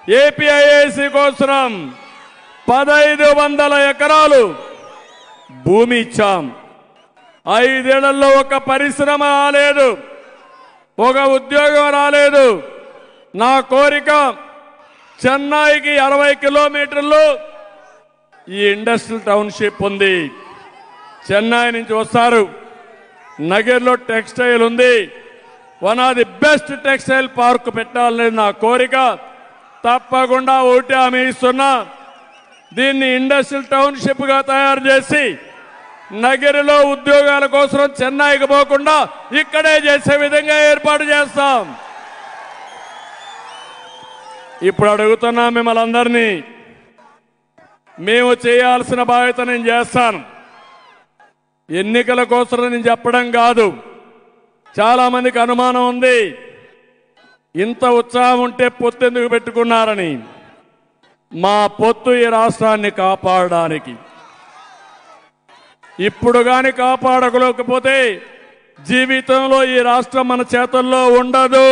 APIIC కోసం 1500 ఎకరాలు భూమి ఇచ్చాం. 5 ఏళ్లలో ఒక పరిశ్రమ రాలేదు, ఒక ఉద్యోగం రాలేదు. నా కోరిక చెన్నైకి 60 కిలోమీటర్లు ఈ ఇండస్ట్రియల్ టౌన్షిప్ ఉంది. చెన్నై నుంచి వస్తారు. నగర్లో టెక్స్టైల్ ఉంది. One of the best textile park పెట్టాలనేది నా కోరిక. తప్పకుండా ఒకటి హామీ ఇస్తున్నా, దీన్ని ఇండస్ట్రియల్ టౌన్షిప్ గా తయారు చేసి నగరిలో ఉద్యోగాల కోసం చెన్నైకి పోకుండా ఇక్కడే చేసే విధంగా ఏర్పాటు చేస్తాం. ఇప్పుడు అడుగుతున్నా మిమ్మల్ని అందరినీ, మేము చేయాల్సిన బాధ్యత నేను చేస్తాను. ఎన్నికల కోసం నేను చెప్పడం కాదు. చాలా మందికి అనుమానం ఉంది, ఇంత ఉత్సాహం ఉంటే పొత్తు ఎందుకు పెట్టుకున్నారని. మా పొత్తు ఈ రాష్ట్రాన్ని కాపాడడానికి. ఇప్పుడు గాని కాపాడకపోతే జీవితంలో ఈ రాష్ట్రం మన చేతుల్లో ఉండదు.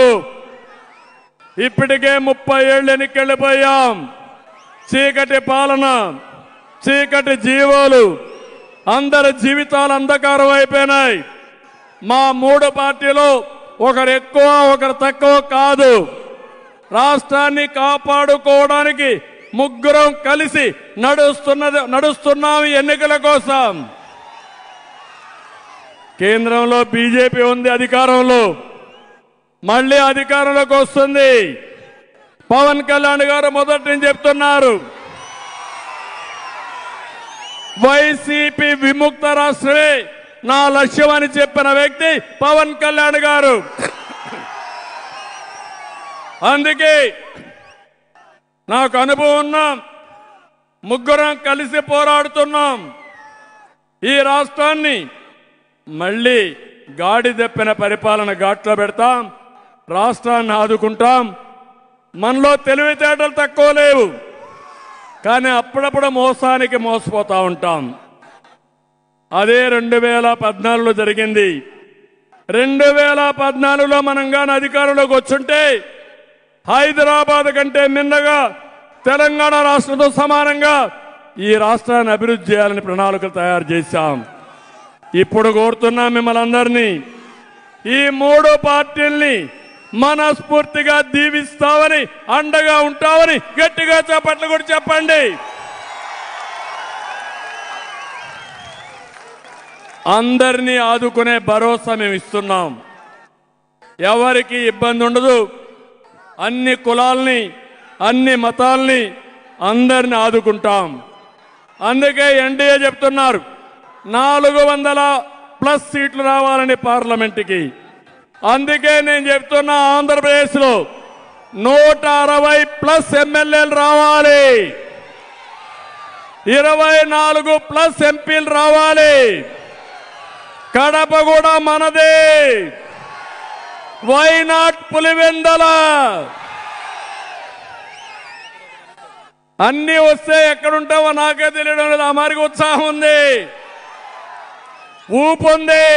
ఇప్పటికే 30 ఏళ్ళు ఎన్నికెళ్ళిపోయాం. చీకటి పాలన, చీకటి జీవాలు, అందరి జీవితాలు అంధకారం అయిపోయినాయి. మా 3 పార్టీలు ఒకరు ఎక్కువ ఒకరు తక్కువ కాదు. రాష్ట్రాన్ని కాపాడుకోవడానికి ముగ్గురం కలిసి నడుస్తున్నాం ఎన్నికల కోసం. కేంద్రంలో బీజేపీ ఉంది అధికారంలో, మళ్ళీ అధికారంలోకి వస్తుంది. పవన్ కళ్యాణ్ గారు మొదటి నుంచి చెప్తున్నారు, వైసీపీ విముక్త రాష్ట్రమే నా లక్ష్యం అని చెప్పిన వ్యక్తి పవన్ కళ్యాణ్ గారు. అందుకే నాకు అనుభవం ఉన్నాం, ముగ్గురం కలిసి పోరాడుతున్నాం. ఈ రాష్ట్రాన్ని మళ్ళీ గాడి తెప్పిన పరిపాలన ఘాట్లో పెడతాం, రాష్ట్రాన్ని ఆదుకుంటాం. మనలో తెలివితేటలు తక్కువ లేవు, కానీ అప్పుడప్పుడు మోసానికి మోసపోతా ఉంటాం. అదే 2014లో జరిగింది. 2014లో మనం గాని అధికారంలోకి వచ్చుంటే హైదరాబాద్ కంటే మిన్నగా తెలంగాణ రాష్ట్రంతో సమానంగా ఈ రాష్ట్రాన్ని అభివృద్ధి చేయాలని ప్రణాళికలు తయారు చేశాం. ఇప్పుడు కోరుతున్నాం మిమ్మల్ని అందరినీ, ఈ 3 పార్టీల్ని మనస్ఫూర్తిగా దీవిస్తామని, అండగా ఉంటామని గట్టిగా చప్పట్లు కూడా చెప్పండి. అందరినీ ఆదుకునే భరోసా మేము ఇస్తున్నాం. ఎవరికి ఇబ్బంది ఉండదు. అన్ని కులాల్ని, అన్ని మతాల్ని, అందరిని ఆదుకుంటాం. అందుకే ఎన్డీఏ చెప్తున్నారు 400+ సీట్లు రావాలని పార్లమెంటుకి. అందుకే నేను చెప్తున్నా, ఆంధ్రప్రదేశ్లో 160+ ఎమ్మెల్యేలు రావాలి, 24+ ఎంపీలు రావాలి. కడప కూడా మనదే. Why not Pulivendula? అన్ని వస్తే ఎక్కడుంటావో నాకే తెలియడం లేదు. ఆ మారికి ఉత్సాహం ఉంది, ఊపు ఉంది.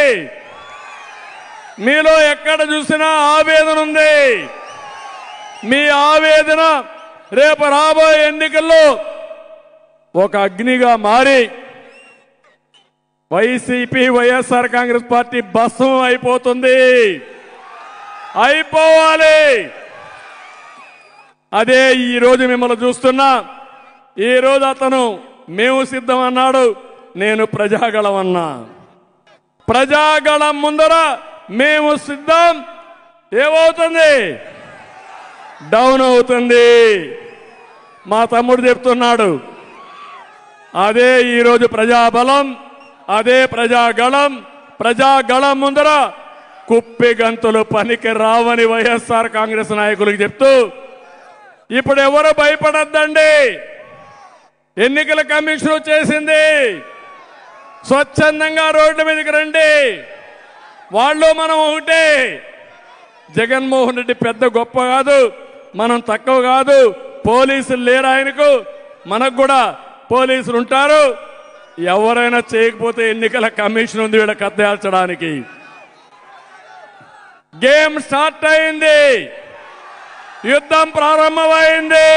మీలో ఎక్కడ చూసినా ఆవేదన ఉంది. మీ ఆవేదన రేపు రాబోయే ఎన్నికల్లో ఒక అగ్నిగా మారి వైసీపీ వైఎస్ఆర్ కాంగ్రెస్ పార్టీ భస్మం అయిపోతుంది. అయిపోవాలి. అదే ఈరోజు మిమ్మల్ని చూస్తున్నా. ఈరోజు అతను మేము సిద్ధం అన్నాడు, నేను ప్రజాగళం అన్నా. ప్రజాగళం ముందర మేము సిద్ధం. ఏమవుతుంది? డౌన్ అవుతుంది. మా తమ్ముడు చెప్తున్నాడు. అదే ఈరోజు ప్రజాబలం, అదే ప్రజాగళం. ప్రజాగళం ముందర కుప్పి గంతులు పనికి రావని వైఎస్ఆర్ కాంగ్రెస్ నాయకులకు చెప్తూ, ఇప్పుడు ఎవరు భయపడద్దండి. ఎన్నికల కమిషన్ చేసింది, స్వచ్ఛందంగా రోడ్ల మీదకి రండి. వాళ్ళు మనం ఒకటే. జగన్మోహన్ రెడ్డి పెద్ద గొప్ప కాదు, మనం తక్కువ కాదు. పోలీసులు లేరు ఆయనకు, మనకు కూడా పోలీసులు ఉంటారు. ఎవరైనా చేయకపోతే ఎన్నికల కమిషన్ ఉంది వీళ్ళ కత్తేల్చడానికి. గేమ్ స్టార్ట్ అయింది. యుద్ధం ప్రారంభమైంది.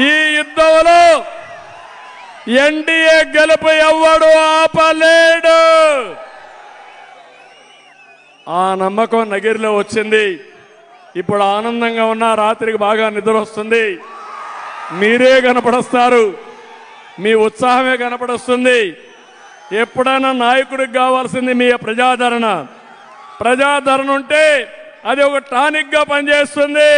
ఈ యుద్ధంలో ఎన్డీఏ గెలుపు ఎవ్వడు ఆపలేడు. ఆ నమ్మకం నగిరిలో వచ్చింది. ఇప్పుడు ఆనందంగా ఉన్న రాత్రికి బాగా నిద్ర వస్తుంది. మీరే కనపడస్తారు, మీ ఉత్సాహమే కనపడొస్తుంది. ఎప్పుడైనా నాయకుడికి కావాల్సింది మీ ప్రజాదరణ. ప్రజాదరణ ఉంటే అది ఒక టానిక్గా పనిచేస్తుంది.